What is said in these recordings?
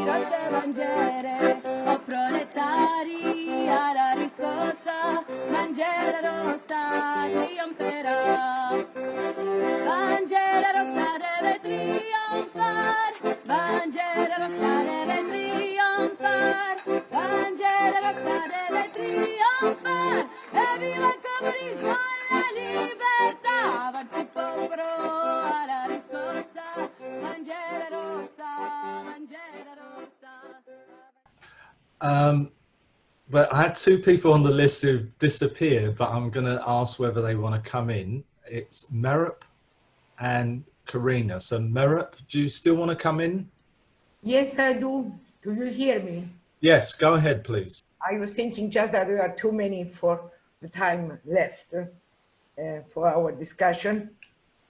rosse bandiere, o proletari alla riscossa, bandiera rossa trionferà. Bandiera rossa deve trionfar, bandiera rossa deve trionfar, bandiera rossa deve trionfar, e viva il comunismo e la libertà, avanti il popolo alla riscossa, bandiera rossa, bandiera rossa. But I had two people on the list who've disappeared, but I'm going to ask whether they want to come in. It's Merup and Karina. So Merup, do you still want to come in? Yes, I do. Do you hear me? Yes, go ahead, please. I was thinking just that there are too many for the time left for our discussion.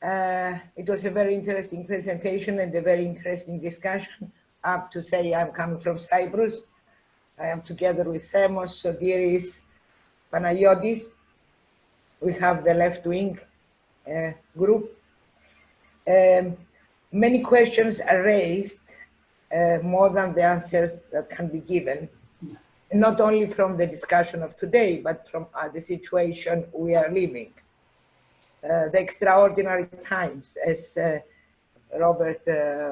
It was a very interesting presentation and a very interesting discussion. I have to say I'm coming from Cyprus. I am together with Themos, Sodiris, Panagiotis. We have the left-wing group. Many questions are raised, more than the answers that can be given, not only from the discussion of today, but from the situation we are living. The extraordinary times, as Robert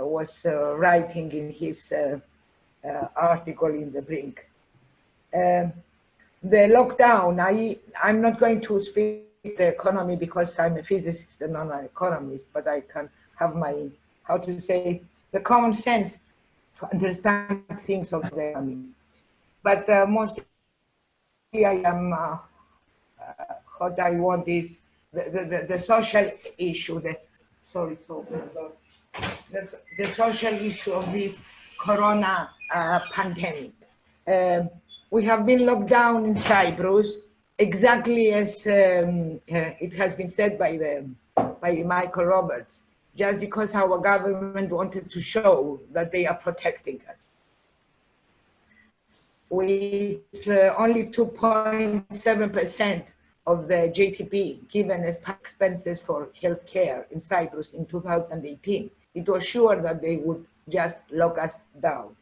was writing in his article in The Brink. The lockdown, I'm not going to speak the economy because I'm a physicist and not an economist, but I can have my, how to say, the common sense to understand things of the economy. But mostly I am, what I want is the social issue, the social issue of this corona pandemic. We have been locked down in Cyprus, exactly as it has been said by Michael Roberts, just because our government wanted to show that they are protecting us. With only 2.7% of the GDP given as expenses for healthcare in Cyprus in 2018, it was sure that they would just lock us down.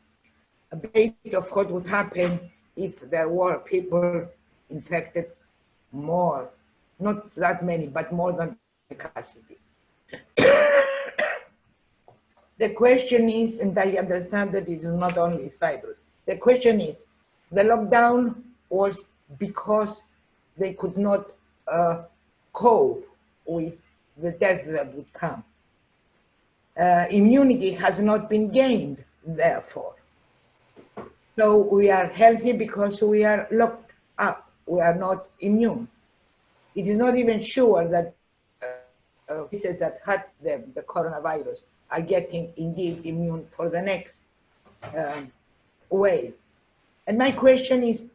A bit of what would happen if there were people infected more, not that many, but more than the capacity. The question is, and I understand that it is not only Cyprus, the question is, the lockdown was because they could not cope with the deaths that would come. Immunity has not been gained, therefore. So we are healthy because we are locked up. We are not immune. It is not even sure that cases that had the coronavirus are getting indeed immune for the next wave. And my question is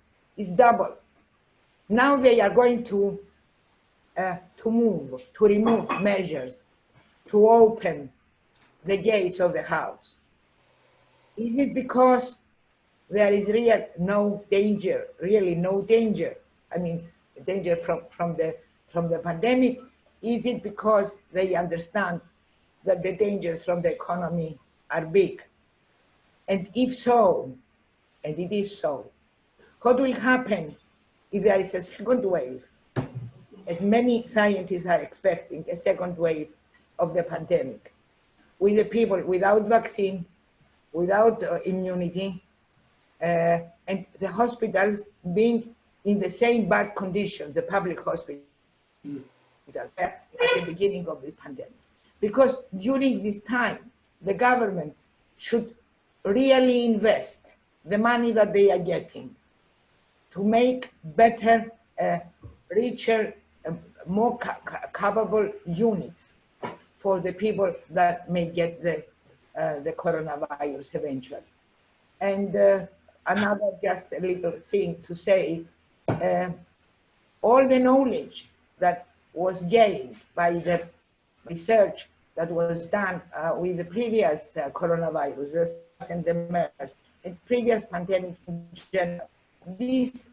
double. Now they are going to remove measures to open the gates of the house. Is it because there is really no danger? I mean, danger from the pandemic. Is it because they understand that the dangers from the economy are big? And if so, and it is so, what will happen if there is a second wave, as many scientists are expecting, a second wave of the pandemic, with the people without vaccine, without immunity, and the hospitals being in the same bad conditions, the public hospitals, at the beginning of this pandemic? Because during this time, the government should really invest the money that they are getting to make better, richer, more capable units for the people that may get the coronavirus eventually. And another just a little thing to say, all the knowledge that was gained by the research that was done with the previous coronaviruses and the MERS and previous pandemics in general, this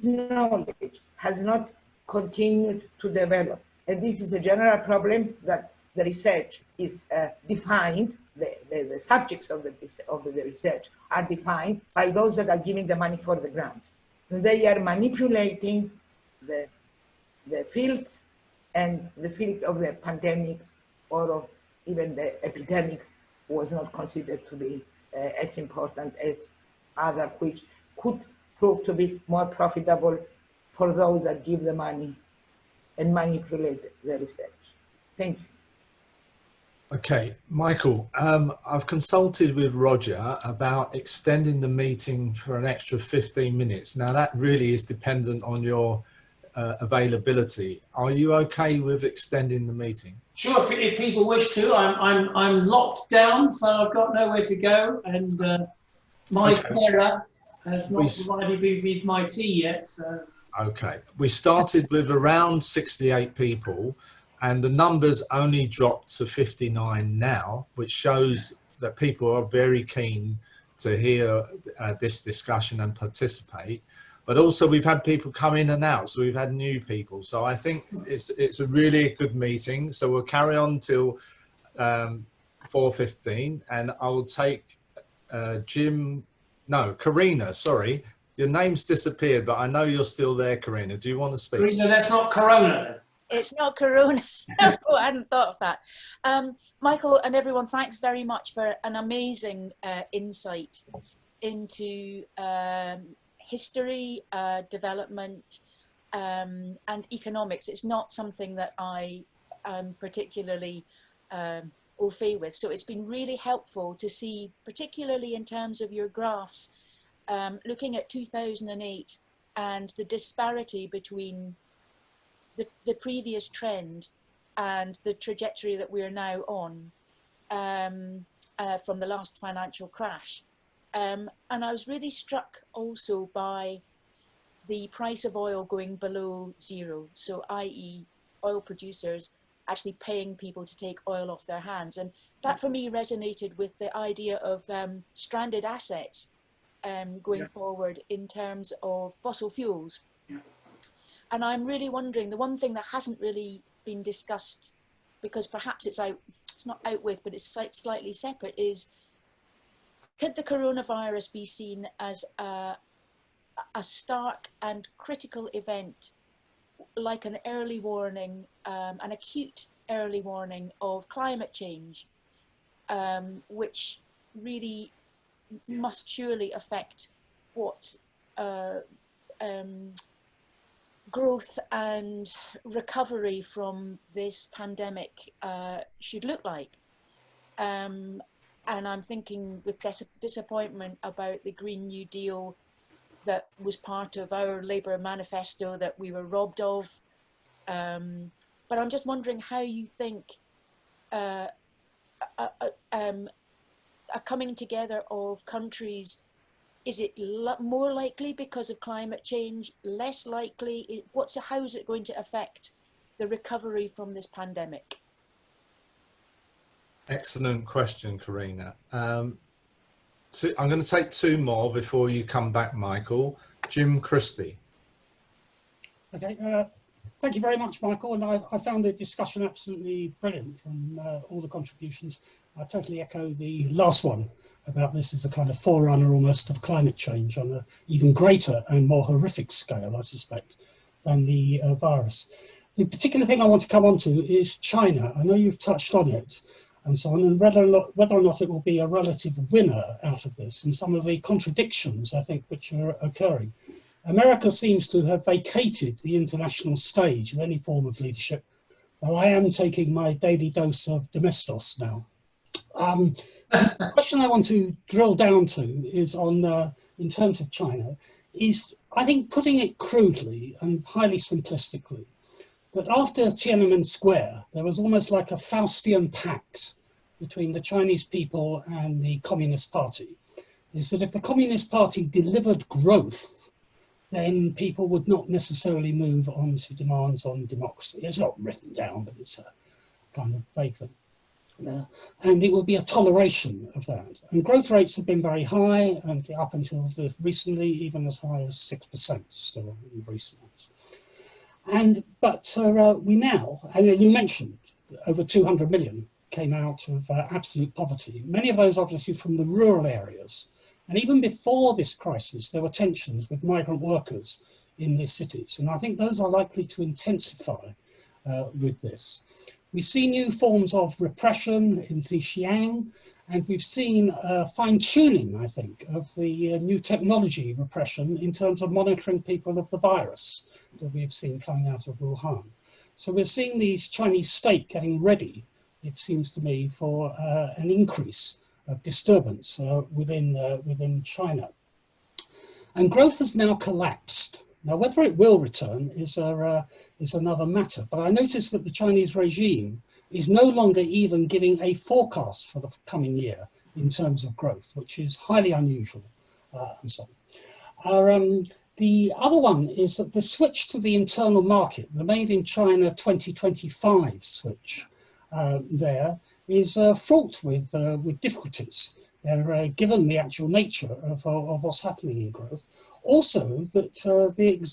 knowledge has not continued to develop. And this is a general problem that the research is defined the subjects of the research are defined by those that are giving the money for the grants. They are manipulating the fields, and the field of the pandemics or of even the epidemics was not considered to be as important as other, which could prove to be more profitable for those that give the money and manipulate the research. Thank you. Okay, Michael, I've consulted with Roger about extending the meeting for an extra 15 minutes. Now that really is dependent on your availability. Are you okay with extending the meeting? Sure, if people wish to. I'm locked down, so I've got nowhere to go, and my carer has not provided me with my tea yet. So okay, we started with around 68 people, and the numbers only dropped to 59 now, which shows that people are very keen to hear this discussion and participate. But also we've had people come in and out, so we've had new people. So I think it's a really good meeting. So we'll carry on till 4:15, and I will take Karina, sorry. Your name's disappeared, but I know you're still there, Karina. Do you want to speak? Karina, that's not Corona. It's not Corona. No, I hadn't thought of that. Michael and everyone, thanks very much for an amazing insight into history, development, and economics. It's not something that I am particularly au fait with. So it's been really helpful to see, particularly in terms of your graphs, looking at 2008 and the disparity between the previous trend and the trajectory that we are now on from the last financial crash. And I was really struck also by the price of oil going below zero. So i.e. oil producers actually paying people to take oil off their hands. And that for me resonated with the idea of stranded assets going forward in terms of fossil fuels. And I'm really wondering, the one thing that hasn't really been discussed, because perhaps it's not out with, but it's slightly separate, is could the coronavirus be seen as a stark and critical event, like an early warning, an acute early warning of climate change, which really must surely affect what growth and recovery from this pandemic should look like. And I'm thinking with disappointment about the Green New Deal that was part of our Labour manifesto that we were robbed of. But I'm just wondering how you think a coming together of countries, is it more likely because of climate change, less likely? How is it going to affect the recovery from this pandemic? Excellent question, Karina. I'm going to take two more before you come back, Michael. Jim Christie. Okay, thank you very much, Michael. And I found the discussion absolutely brilliant from all the contributions. I totally echo the last one about this as a kind of forerunner almost of climate change on an even greater and more horrific scale, I suspect, than the virus. The particular thing I want to come on to is China. I know you've touched on it and so on, and whether or not it will be a relative winner out of this, and some of the contradictions, I think, which are occurring. America seems to have vacated the international stage of any form of leadership, though I am taking my daily dose of Domestos now. The question I want to drill down to is on, in terms of China, is, I think, putting it crudely and highly simplistically, that after Tiananmen Square, there was almost like a Faustian pact between the Chinese people and the Communist Party, is that if the Communist Party delivered growth, then people would not necessarily move on to demands on democracy. It's not written down, but it's a kind of vague thing. And it would be a toleration of that. And growth rates have been very high, and up until recently, even as high as 6% still in recent months. But we now, and you mentioned over 200 million came out of absolute poverty. Many of those obviously from the rural areas. And even before this crisis, there were tensions with migrant workers in the cities. And I think those are likely to intensify with this. We see new forms of repression in Xinjiang, and we've seen fine-tuning, I think, of the new technology repression in terms of monitoring people of the virus that we've seen coming out of Wuhan. So we're seeing the Chinese state getting ready, it seems to me, for an increase of disturbance within China. And growth has now collapsed. Now, whether it will return is another matter, but I noticed that the Chinese regime is no longer even giving a forecast for the coming year in terms of growth, which is highly unusual and so on. The other one is that the switch to the internal market, the Made in China 2025 switch there is fraught with difficulties, given the actual nature of what's happening in growth. Also, that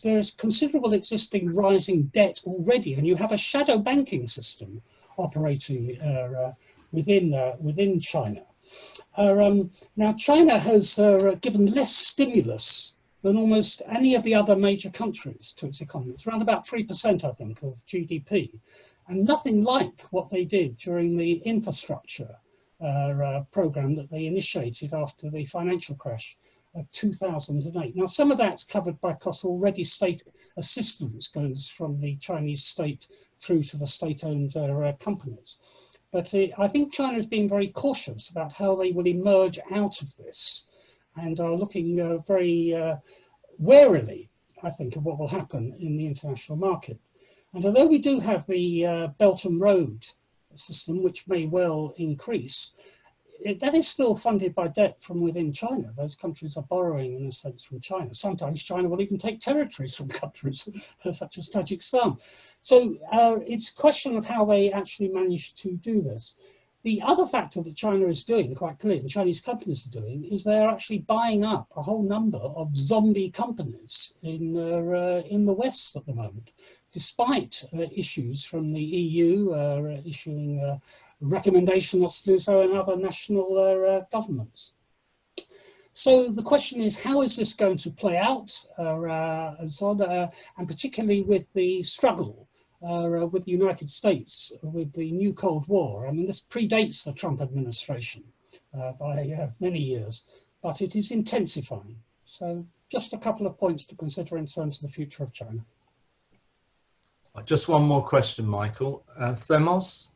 there's considerable existing rising debt already, and you have a shadow banking system operating within China. Now, China has given less stimulus than almost any of the other major countries to its economy. It's around about 3%, I think, of GDP, and nothing like what they did during the infrastructure program that they initiated after the financial crash of 2008. Now, some of that's covered by costs already. State assistance goes from the Chinese state through to the state-owned companies. But I think China has been very cautious about how they will emerge out of this, and are looking very warily, I think, of what will happen in the international market. And although we do have the Belt and Road system, which may well increase, that is still funded by debt from within China. Those countries are borrowing, in a sense, from China. Sometimes China will even take territories from countries such as Tajikistan. So it's a question of how they actually manage to do this. The other factor that China is doing, quite clearly, the Chinese companies are doing, is they're actually buying up a whole number of zombie companies in the West at the moment, despite issues from the EU issuing a recommendation not to do so in other national governments. So the question is, how is this going to play out, and particularly with the struggle with the United States, with the new Cold War. I mean, this predates the Trump administration by many years, but it is intensifying. So just a couple of points to consider in terms of the future of China. Just one more question, Michael. Themos?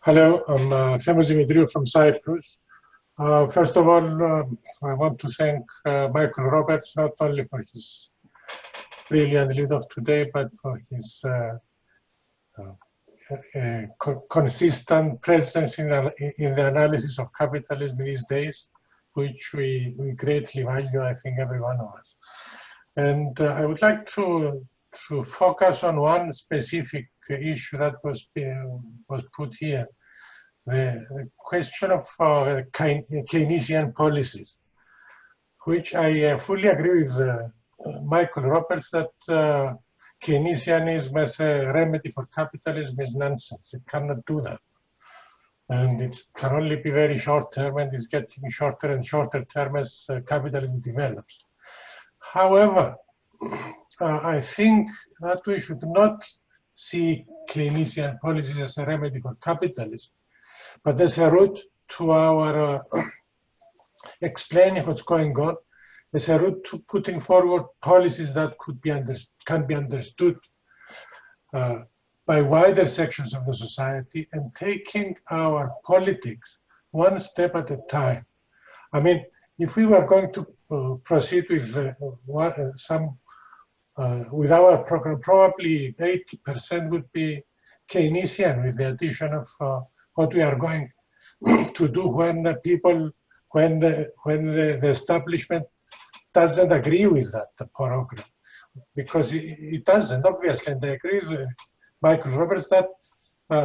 Hello, I'm Themos Dimitriou from Cyprus. First of all, I want to thank Michael Roberts, not only for his brilliant lead of today, but for his consistent presence in the analysis of capitalism these days, which we greatly value, I think, every one of us. And I would like to focus on one specific issue that was put here. The question of Keynesian policies, which I fully agree with Michael Roberts that Keynesianism as a remedy for capitalism is nonsense. It cannot do that. And it can only be very short term, and it's getting shorter and shorter term as capitalism develops. However, I think that we should not see Keynesian policies as a remedy for capitalism, but as a route to our explaining what's going on, as a route to putting forward policies that can be understood by wider sections of the society, and taking our politics one step at a time. I mean, if we were going to proceed with with our program, probably 80% would be Keynesian, with the addition of what we are going to do when the establishment doesn't agree with that program, because it doesn't, obviously, and I agree with Michael Roberts that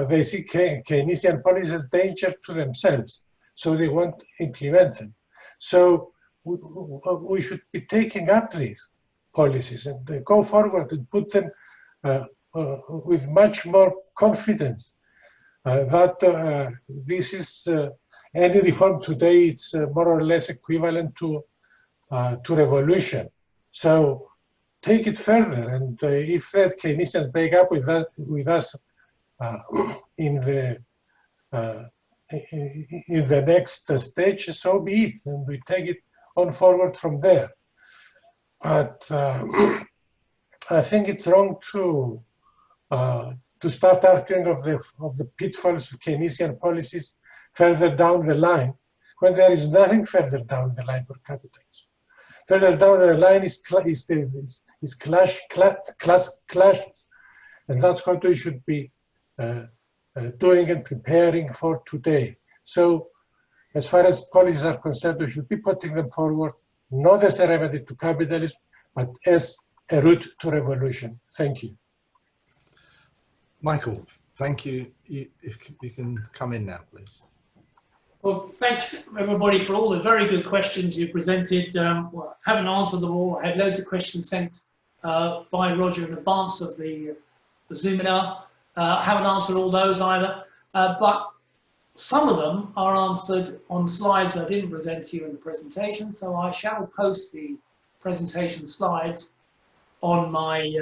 they see Keynesian policies as danger to themselves, so they won't implement them. So we should be taking up these policies and go forward and put them with much more confidence that this is any reform today. It's more or less equivalent to revolution. So take it further, and if that Keynesians break up with us in the next stage, so be it, and we take it on forward from there. But I think it's wrong to start arguing of the pitfalls of Keynesian policies further down the line, when there is nothing further down the line for capitalism. Further down the line is class clashes, and that's what we should be doing and preparing for today. So, as far as policies are concerned, we should be putting them forward, not as a remedy to capitalism, but as a route to revolution. Thank you. Michael, thank you. If you can come in now, please. Well, thanks everybody for all the very good questions you presented. Well, I haven't answered them all. I had loads of questions sent by Roger in advance of the Zoominar. I haven't answered all those either, but some of them are answered on slides I didn't present to you in the presentation, so I shall post the presentation slides on my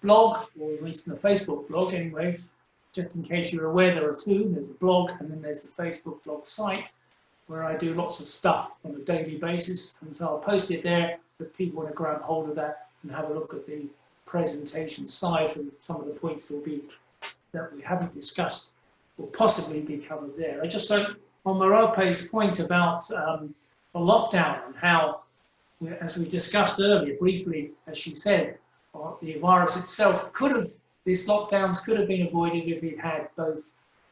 blog, or at least in the Facebook blog anyway, just in case you're aware. There are two. There's the blog and then there's the Facebook blog site, where I do lots of stuff on a daily basis, and so I'll post it there if people want to grab hold of that and have a look at the presentation slides, and some of the points that we haven't discussed will possibly be covered there. I just on Marope's point about the lockdown and how, as we discussed earlier briefly, as she said, the virus itself these lockdowns could have been avoided if it had both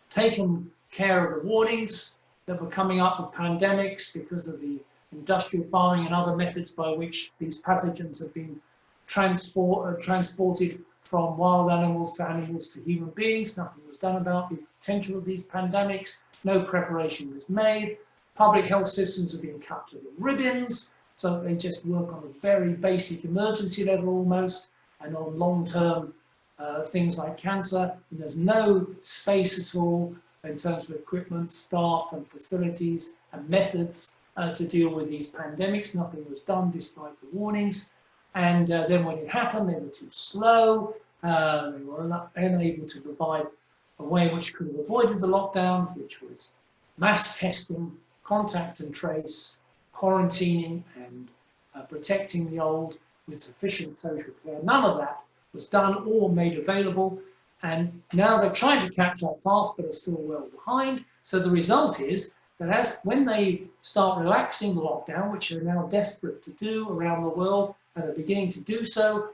taken care of the warnings that were coming up with pandemics because of the industrial farming and other methods by which these pathogens have been transported from wild animals to human beings. Nothing was done about the potential of these pandemics. No preparation was made. Public health systems have been cut to the ribbons, so they just work on a very basic emergency level almost, and on long-term things like cancer. And there's no space at all in terms of equipment, staff and facilities and methods to deal with these pandemics. Nothing was done despite the warnings. And then when it happened, they were too slow. They were unable to provide a way which could have avoided the lockdowns, which was mass testing, contact and trace, quarantining and protecting the old with sufficient social care. None of that was done or made available. And now they're trying to catch up fast, but are still well behind. So the result is that when they start relaxing the lockdown, which they're now desperate to do around the world, and are beginning to do so,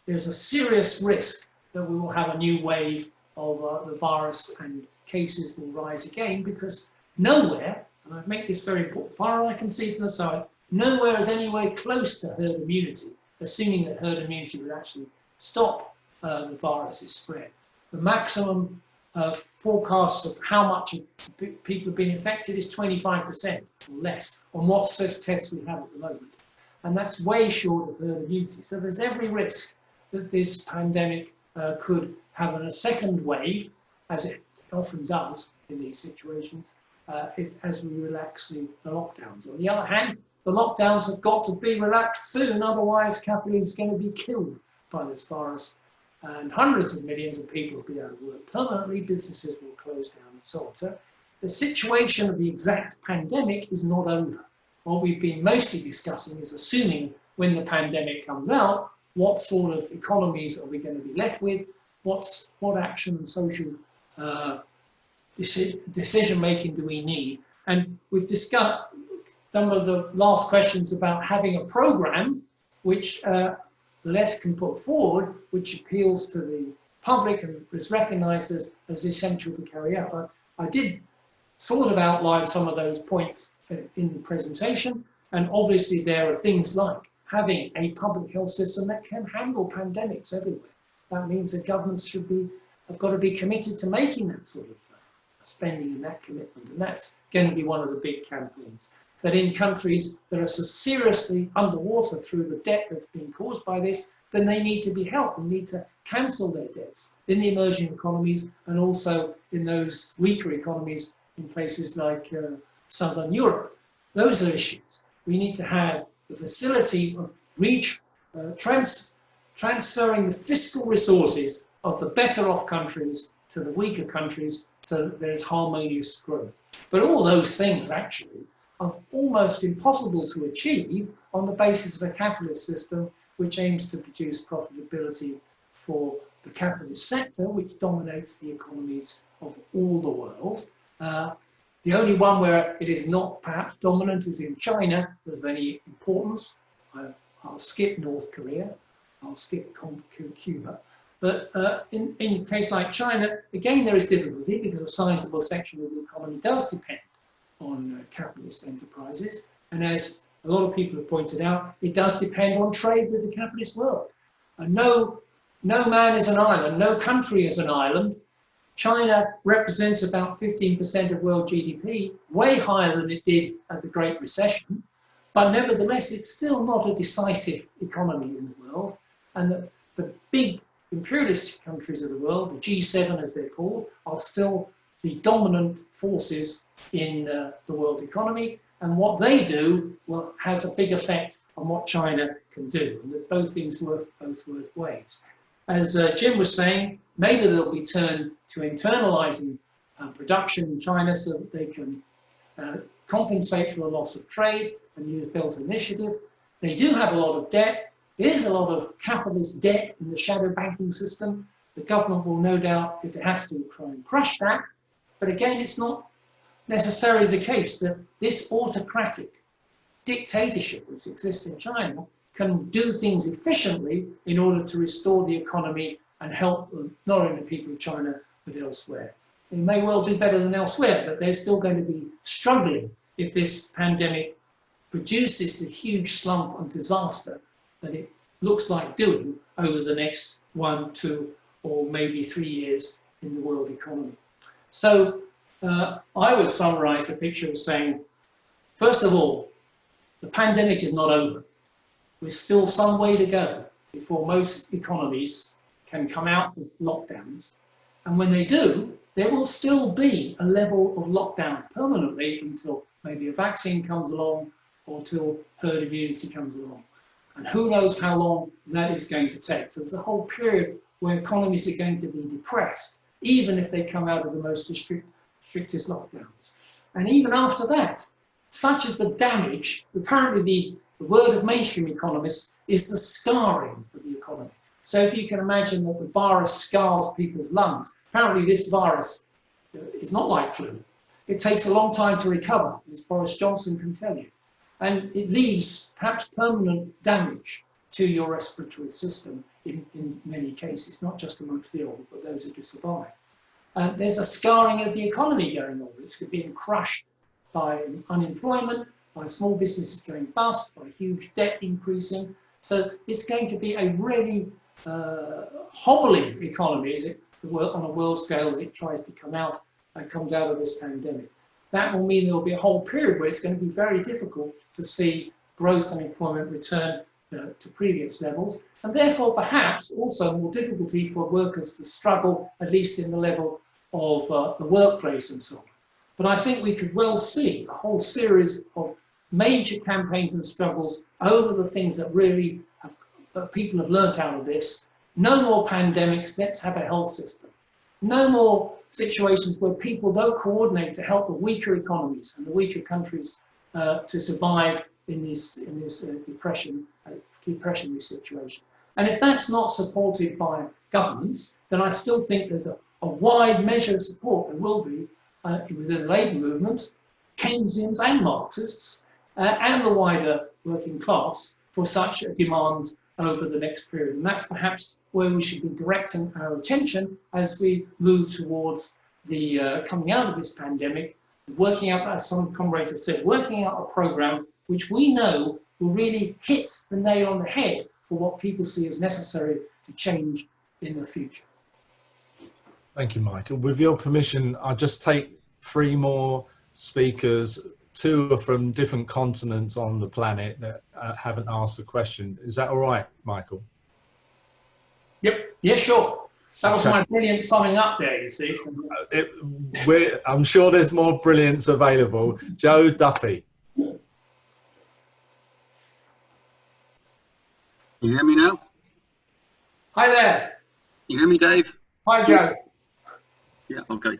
there's a serious risk that we will have a new wave of the virus, and cases will rise again, because nowhere, and I make this very important, far as I can see from the science, nowhere is anywhere close to herd immunity, assuming that herd immunity would actually stop the virus's spread. The maximum forecasts of how much people have been infected is 25% or less on what tests we have at the moment. And that's way short of herd immunity. So there's every risk that this pandemic could have a second wave, as it often does in these situations, as we relax the lockdowns. On the other hand, the lockdowns have got to be relaxed soon, otherwise capitalism is going to be killed by this virus, and hundreds of millions of people will be out of work permanently, businesses will close down and so on. So the situation of the exact pandemic is not over. What we've been mostly discussing is assuming when the pandemic comes out, what sort of economies are we going to be left with, what action and social decision making do we need. And we've discussed some of the last questions about having a program which the left can put forward, which appeals to the public and is recognized as essential to carry out. But I did sort of outline some of those points in the presentation, and obviously there are things like having a public health system that can handle pandemics everywhere. That means that governments have got to be committed to making that sort of spending and that commitment, and that's going to be one of the big campaigns. that in countries that are so seriously underwater through the debt that's been caused by this, then they need to be helped and need to cancel their debts in the emerging economies and also in those weaker economies in places like Southern Europe. Those are issues. We need to have the facility of transferring the fiscal resources of the better off countries to the weaker countries so that there's harmonious growth. But all those things actually are almost impossible to achieve on the basis of a capitalist system which aims to produce profitability for the capitalist sector, which dominates the economies of all the world. The only one where it is not perhaps dominant is in China of any importance. I'll skip North Korea, I'll skip Cuba. But in a case like China, again, there is difficulty because a sizable section of the economy does depend on capitalist enterprises. And as a lot of people have pointed out, it does depend on trade with the capitalist world. And no man is an island, no country is an island. China represents about 15% of world GDP, way higher than it did at the Great Recession. But nevertheless, it's still not a decisive economy in the world. And the big imperialist countries of the world, the G7 as they're called, are still the dominant forces in the world economy. And what they do, well, has a big effect on what China can do. And that both things work both ways. As Jim was saying, maybe they'll be turned to internalising production in China so that they can compensate for the loss of trade and use Belt Initiative. They do have a lot of debt. There is a lot of capitalist debt in the shadow banking system. The government will no doubt, if it has to, try and crush that. But again, it's not necessarily the case that this autocratic dictatorship which exists in China can do things efficiently in order to restore the economy and help not only the people of China but elsewhere. They may well do better than elsewhere, but they're still going to be struggling if this pandemic produces the huge slump and disaster that it looks like doing over the next 1, 2, or maybe 3 years in the world economy. So I would summarize the picture as saying, first of all, the pandemic is not over. There's still some way to go before most economies can come out of lockdowns. And when they do, there will still be a level of lockdown permanently until maybe a vaccine comes along or till herd immunity comes along. And who knows how long that is going to take. So there's a whole period where economies are going to be depressed, even if they come out of the most strictest lockdowns. And even after that, such as the damage, apparently the word of mainstream economists is the scarring of the economy. So if you can imagine that the virus scars people's lungs, apparently this virus is not like flu. It takes a long time to recover, as Boris Johnson can tell you. And it leaves perhaps permanent damage to your respiratory system in many cases, not just amongst the old, but those who do survive. There's a scarring of the economy going on. It's being crushed by unemployment, by small businesses going bust, by huge debt increasing. So it's going to be a really hobbling economy on a world scale as it tries to comes out of this pandemic. That will mean there will be a whole period where it's going to be very difficult to see growth and employment return to previous levels, and therefore perhaps also more difficulty for workers to struggle, at least in the level of the workplace and so on. But I think we could well see a whole series of major campaigns and struggles over the things that really people have learnt out of this. No more pandemics, let's have a health system. No more situations where people don't coordinate to help the weaker economies and the weaker countries to survive in this depressionary situation. And if that's not supported by governments, then I still think there's a wide measure of support, there will be, within the labour movement, Keynesians and Marxists, and the wider working class for such a demand over the next period. And that's perhaps where we should be directing our attention as we move towards the coming out of this pandemic, working out, as some comrades have said, working out a programme which we know will really hit the nail on the head for what people see as necessary to change in the future. Thank you, Michael. With your permission, I'll just take 3 more speakers two are from different continents on the planet that haven't asked the question. Is that all right, Michael? Yep. Yeah, sure. That was my brilliant summing up there, you see. I'm sure there's more brilliance available. Joe Duffy. You hear me now? Hi there. You hear me, Dave? Hi, Joe. Yeah, okay.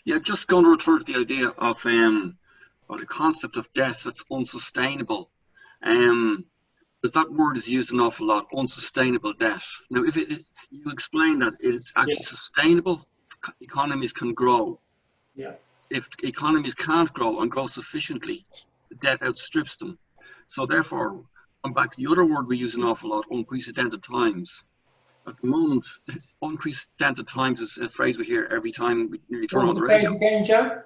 Yeah, just going to return to the idea of or the concept of death that's unsustainable. Because that word is used an awful lot, unsustainable debt. Now, if you explain that it's actually sustainable, economies can grow. Yeah. If economies can't grow and grow sufficiently, the debt outstrips them. So therefore, going back to the other word we use an awful lot, unprecedented times. At the moment, unprecedented times is a phrase we hear every time we turn on the radio. What was the phrase again, Joe?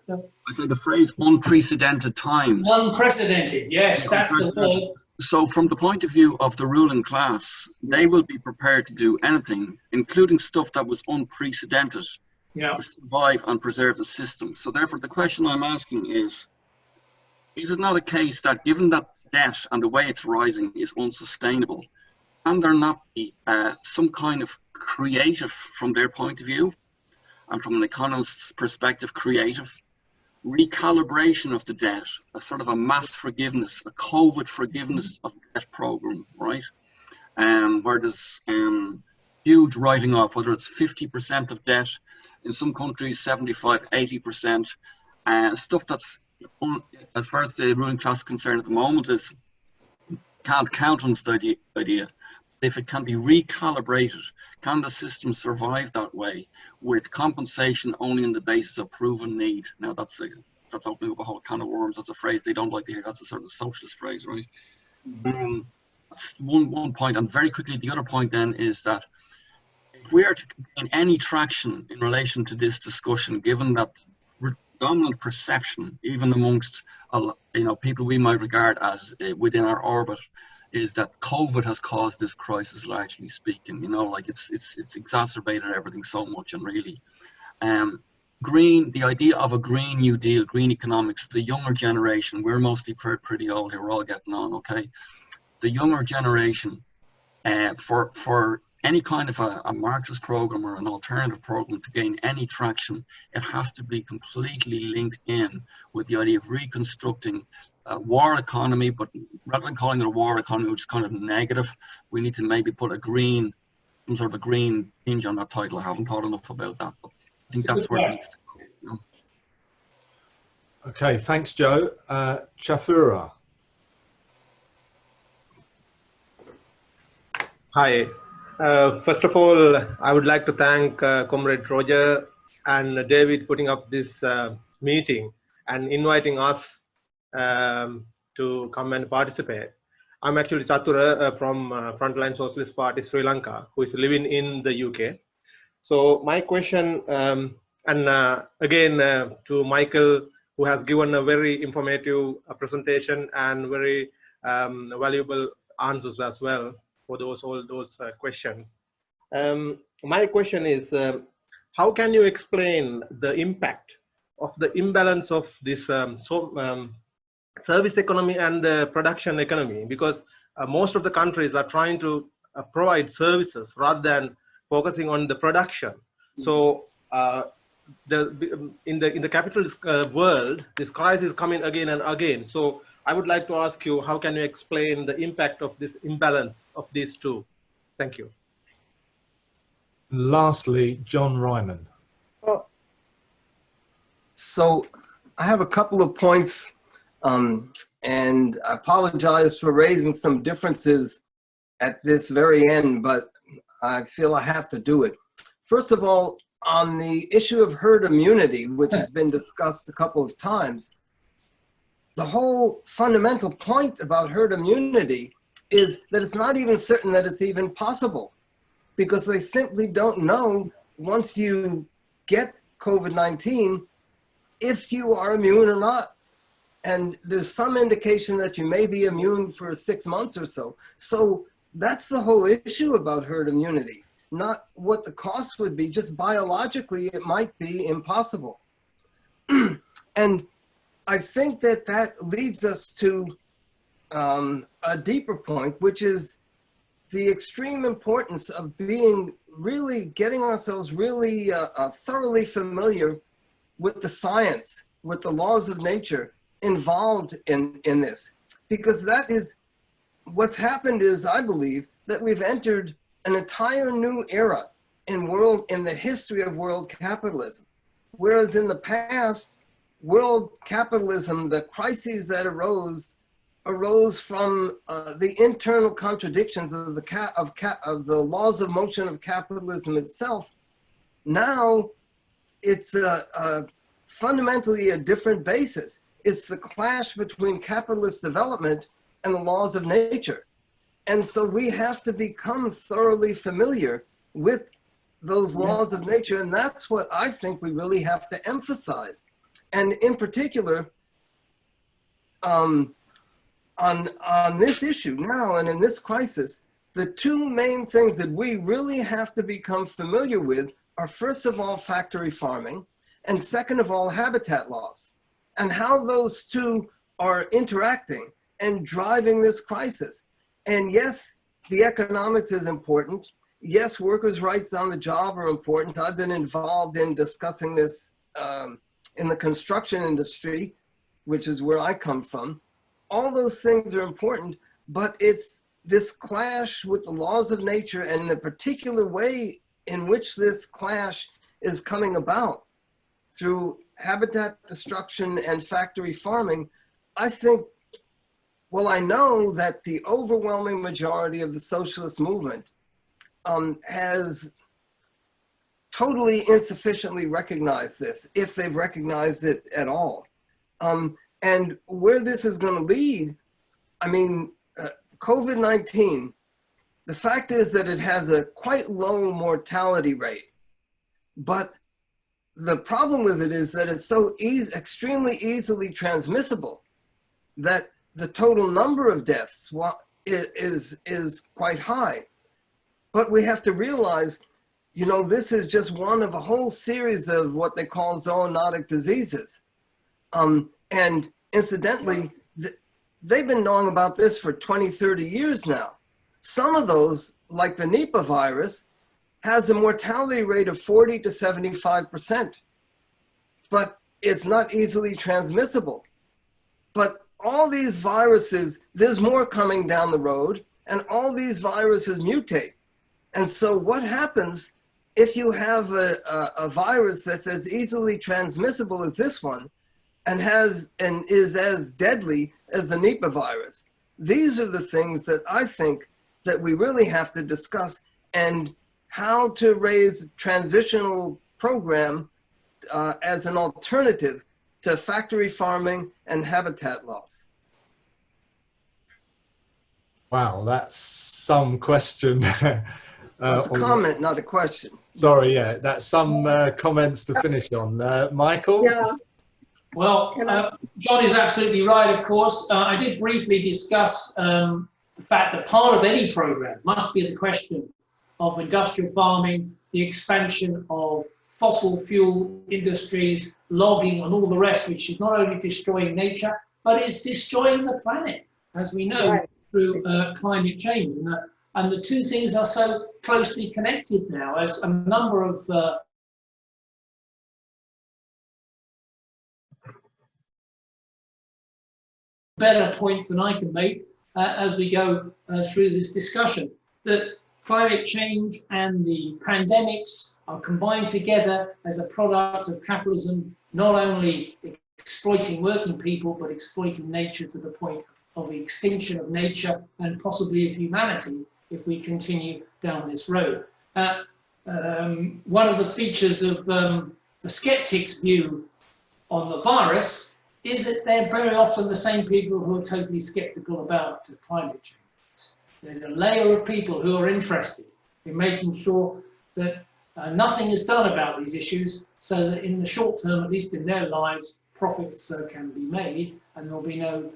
I say the phrase unprecedented times. Unprecedented, yes, that's the word. So from the point of view of the ruling class, they will be prepared to do anything, including stuff that was unprecedented, to survive and preserve the system. So therefore, the question I'm asking is it not a case that given that debt and the way it's rising is unsustainable, can there not be some kind of creative, from their point of view, and from an economist's perspective, creative recalibration of the debt, a sort of a mass forgiveness, a COVID forgiveness of debt program, right? Where there's huge writing off, whether it's 50% of debt, in some countries 75, 80%, stuff that's, as far as the ruling class is concerned at the moment, is can't count on the idea. If it can be recalibrated, can the system survive that way with compensation only on the basis of proven need? Now that's opening up a whole can of worms. That's a phrase they don't like to hear. That's a sort of socialist phrase, right? That's one point. And very quickly, the other point then is that if we are to gain any traction in relation to this discussion, given that dominant perception, even amongst people we might regard as within our orbit, is that COVID has caused this crisis, largely speaking. Like it's exacerbated everything so much. And really, the idea of a Green New Deal, green economics, the younger generation, we're mostly pretty old here, we're all getting on, okay? The younger generation, for any kind of a Marxist program or an alternative program to gain any traction, it has to be completely linked in with the idea of reconstructing a war economy, but rather than calling it a war economy, which is kind of negative, we need to maybe put some sort of a green hinge on that title. I haven't thought enough about that, but I think that's where it needs to go. Okay, thanks, Joe. Chafura. Hi. First of all, I would like to thank Comrade Roger and David putting up this meeting and inviting us to come and participate. I'm actually Chatura from Frontline Socialist Party Sri Lanka, who is living in the UK. So my question, again to Michael, who has given a very informative presentation and very valuable answers as well for all those questions. My question is, how can you explain the impact of the imbalance of this service economy and the production economy? Because most of the countries are trying to provide services rather than focusing on the production. So in the capitalist world, this crisis is coming again and again. So I would like to ask you, how can you explain the impact of this imbalance of these two? Thank you. Lastly, John Ryman. So I have a couple of points, and I apologize for raising some differences at this very end, but I feel I have to do it. First of all, on the issue of herd immunity, which has been discussed a couple of times, the whole fundamental point about herd immunity is that it's not even certain that it's even possible, because they simply don't know once you get COVID-19 if you are immune or not. And there's some indication that you may be immune for 6 months or so. So that's the whole issue about herd immunity, not what the cost would be. Just biologically, it might be impossible. And I think that that leads us to a deeper point, which is the extreme importance of being really getting ourselves really thoroughly familiar with the science, with the laws of nature involved in this. Because that is, what's happened is, I believe, that we've entered an entire new era in the history of world capitalism. Whereas in the past, world capitalism, the crises that arose from the internal contradictions of the laws of motion of capitalism itself. Now, it's fundamentally a different basis. It's the clash between capitalist development and the laws of nature. And so we have to become thoroughly familiar with those laws of nature. And that's what I think we really have to emphasize. And in particular, on this issue now and in this crisis, the two main things that we really have to become familiar with are, first of all, factory farming, and second of all, habitat loss, and how those two are interacting and driving this crisis. And yes, the economics is important. Yes, workers' rights on the job are important. I've been involved in discussing this in the construction industry, which is where I come from. All those things are important, but it's this clash with the laws of nature and the particular way in which this clash is coming about through habitat destruction and factory farming. I think, well, I know that the overwhelming majority of the socialist movement has totally insufficiently recognized this, if they've recognized it at all. And where this is going to lead, I mean, COVID-19, the fact is that it has a quite low mortality rate. But the problem with it is that it's so extremely easily transmissible that the total number of deaths is quite high. But we have to realize, you know, this is just one of a whole series of what they call zoonotic diseases. And incidentally, they've been knowing about this for 20, 30 years now. Some of those, like the Nipah virus, has a mortality rate of 40 to 75%, but it's not easily transmissible. But all these viruses, there's more coming down the road, and all these viruses mutate. And so what happens if you have a virus that's as easily transmissible as this one, and is as deadly as the Nipah virus? These are the things that I think that we really have to discuss, and how to raise a transitional program as an alternative to factory farming and habitat loss. Wow, that's some question. That's a comment, not a question. Sorry, yeah, that's some comments to finish on. Michael? Yeah. Well, John is absolutely right, of course. I did briefly discuss the fact that part of any program must be the question of industrial farming, the expansion of fossil fuel industries, logging and all the rest, which is not only destroying nature, but it's destroying the planet, as we know, right, through climate change. And the two things are so closely connected now, as a number of better points than I can make as we go through this discussion, that climate change and the pandemics are combined together as a product of capitalism, not only exploiting working people, but exploiting nature to the point of the extinction of nature and possibly of humanity if we continue down this road. One of the features of the skeptics' view on the virus is that they're very often the same people who are totally skeptical about climate change. There's a layer of people who are interested in making sure that nothing is done about these issues, so that in the short term, at least in their lives, profits can be made, and there'll be no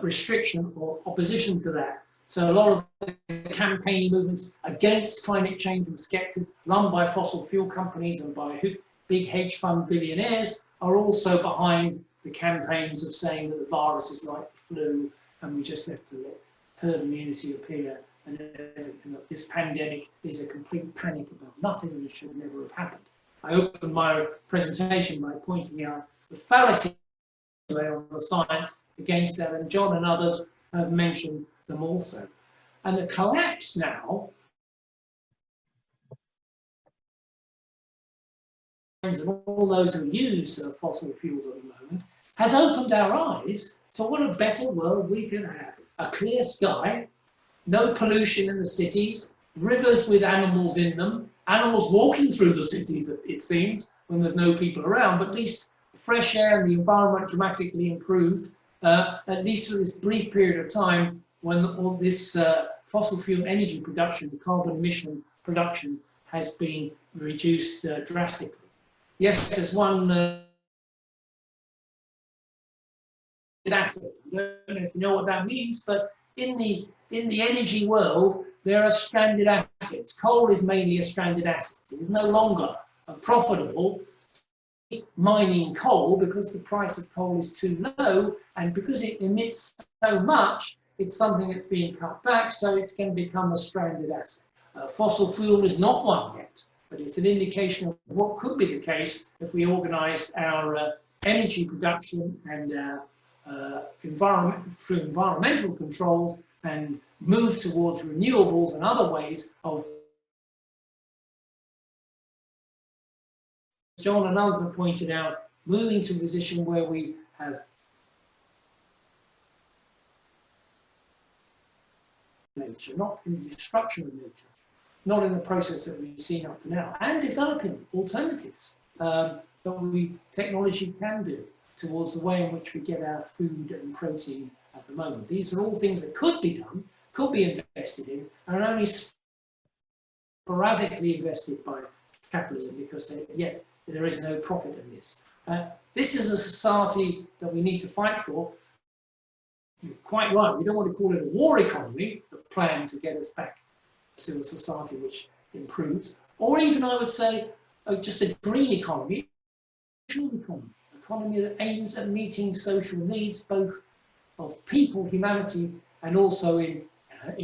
restriction or opposition to that. So a lot of the campaigning movements against climate change and skeptics, run by fossil fuel companies and by big hedge fund billionaires, are also behind the campaigns of saying that the virus is like the flu and we just have to let herd immunity appear and everything, that this pandemic is a complete panic about nothing and it should never have happened. I opened my presentation by pointing out the fallacy of the science against that, and John and others have mentioned them also. And the collapse now, and all those who use fossil fuels at the moment, has opened our eyes to what a better world we can have. A clear sky, no pollution in the cities, rivers with animals in them, animals walking through the cities, it seems, when there's no people around, but at least fresh air and the environment dramatically improved, at least for this brief period of time when all this fossil fuel energy production, carbon emission production, has been reduced drastically. Yes, there's one asset. I don't know if you know what that means, but in the energy world, there are stranded assets. Coal is mainly a stranded asset. It is no longer profitable mining coal because the price of coal is too low, and because it emits so much, it's something that's being cut back, so it's going to become a stranded asset. Fossil fuel is not one yet, but it's an indication of what could be the case if we organised our energy production and through environmental controls and move towards renewables and other ways of. John and others have pointed out, moving to a position where we have nature, not in the destruction of nature, not in the process that we've seen up to now, and developing alternatives that technology can do towards the way in which we get our food and protein at the moment. These are all things that could be done, could be invested in, and are only sporadically invested by capitalism because yet there is no profit in this. This is a society that we need to fight for. You're quite right, we don't want to call it a war economy, the plan to get us back to a society which improves, or even I would say just a green economy, economy that aims at meeting social needs, both of people, humanity, and also in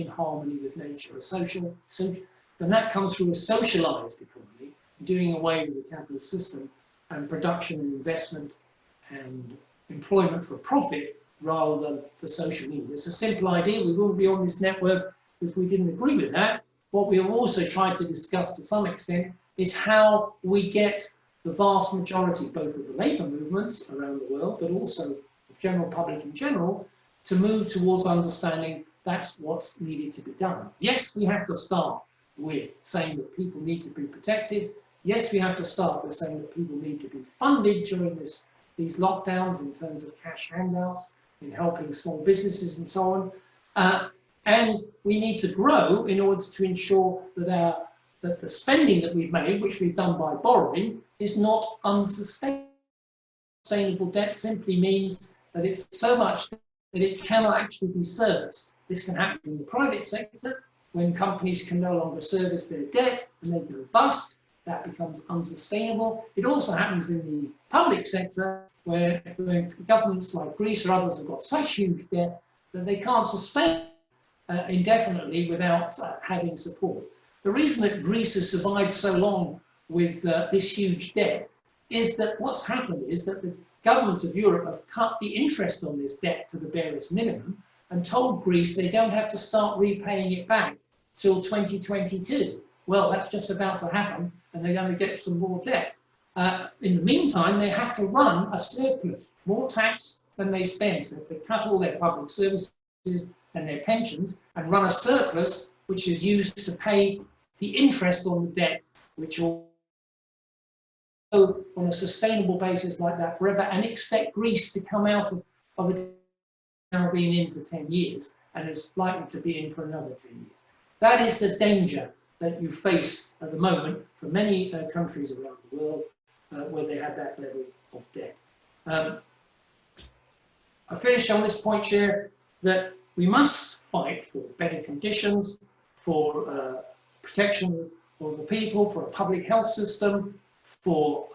harmony with nature. And that comes through a socialized economy, doing away with the capitalist system and production and investment and employment for profit rather than for social need. It's a simple idea. We wouldn't be on this network if we didn't agree with that. What we have also tried to discuss to some extent is how we get the vast majority, both of the labour movements around the world, but also the general public in general, to move towards understanding that's what's needed to be done. Yes, we have to start with saying that people need to be protected. Yes, we have to start with saying that people need to be funded during these lockdowns in terms of cash handouts, in helping small businesses and so on. And we need to grow in order to ensure that that the spending that we've made, which we've done by borrowing, is not unsustainable. Sustainable debt simply means that it's so much that it cannot actually be serviced. This can happen in the private sector when companies can no longer service their debt and they go bust. That becomes unsustainable. It also happens in the public sector where governments like Greece or others have got such huge debt that they can't sustain indefinitely without having support. The reason that Greece has survived so long with this huge debt is that what's happened is that the governments of Europe have cut the interest on this debt to the barest minimum and told Greece they don't have to start repaying it back till 2022. Well, that's just about to happen and they're going to get some more debt. In the meantime, they have to run a surplus, more tax than they spend. So if they cut all their public services and their pensions and run a surplus, which is used to pay the interest on the debt, which will go on a sustainable basis like that forever, and expect Greece to come out of it now being in for 10 years and is likely to be in for another 10 years. That is the danger that you face at the moment for many countries around the world where they have that level of debt. I finish on this point, Chair, that we must fight for better conditions, for protection of the people, for a public health system, for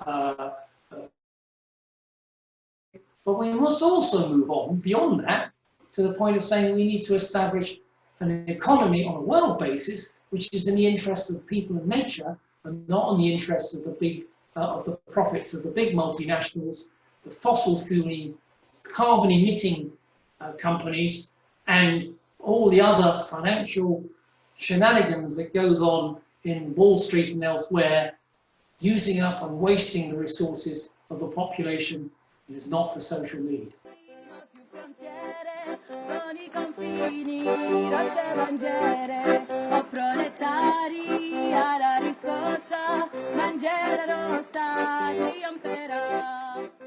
But we must also move on beyond that to the point of saying we need to establish an economy on a world basis, which is in the interest of the people and nature, and not in the interests of the big, of the profits of the big multinationals, the fossil fueling, carbon emitting companies, and all the other financial shenanigans that goes on in Wall Street and elsewhere, using up and wasting the resources of the population is not for social need. Sono I confini, rosse bandiere, o proletari, alla riscossa, bandiera rossa trionferà.